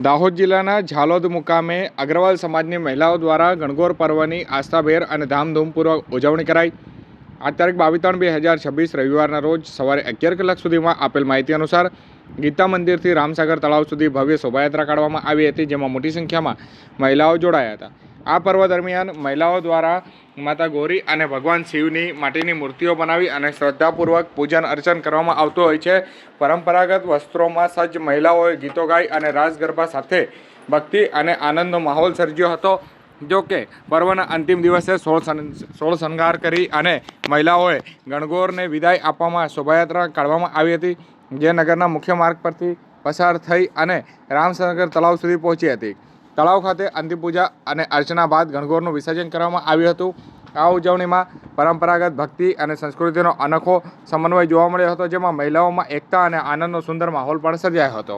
દાહોદ જિલ્લાના ઝાલોદ મુકામે અગ્રવાલ સમાજની મહિલાઓ દ્વારા ગણગોર પર્વની આસ્થાભેર અને ધામધૂમપૂર્વક ઉજવણી કરાઈ। આ તારીખ 22/3/2026 રવિવારના રોજ સવારે 11 કલાક સુધીમાં આપેલ માહિતી અનુસાર ગીતા મંદિરથી રામસાગર તળાવ સુધી ભવ્ય શોભાયાત્રા કાઢવામાં આવી હતી, જેમાં મોટી સંખ્યામાં મહિલાઓ જોડાયા હતા। આ પર્વ દરમિયાન મહિલાઓ દ્વારા માતા ગૌરી અને ભગવાન શિવની માટીની મૂર્તિઓ બનાવી અને શ્રદ્ધાપૂર્વક પૂજન અર્ચન કરવામાં આવતું હોય છે। પરંપરાગત વસ્ત્રોમાં સજ્જ મહિલાઓએ ગીતો ગાઈ અને રાસ ગરબા સાથે ભક્તિ અને આનંદનો માહોલ સર્જ્યો હતો। જો કે પર્વના અંતિમ દિવસે સોળ શણગાર કરી અને મહિલાઓએ ગણગોરને વિદાય આપવામાં શોભાયાત્રા કાઢવામાં આવી હતી, જે નગરના મુખ્ય માર્ગ પરથી પસાર થઈ અને રામસાગર તળાવ સુધી પહોંચી હતી। તળાવ ખાતે અંતિમ પૂજા અને અર્ચના બાદ ગણગોરનું વિસર્જન કરવામાં આવ્યું હતું। આ ઉજવણીમાં પરંપરાગત ભક્તિ અને સંસ્કૃતિનો અનોખો સમન્વય જોવા મળ્યો હતો, જેમાં મહિલાઓમાં એકતા અને આનંદનો સુંદર માહોલ પણ સર્જાયો હતો।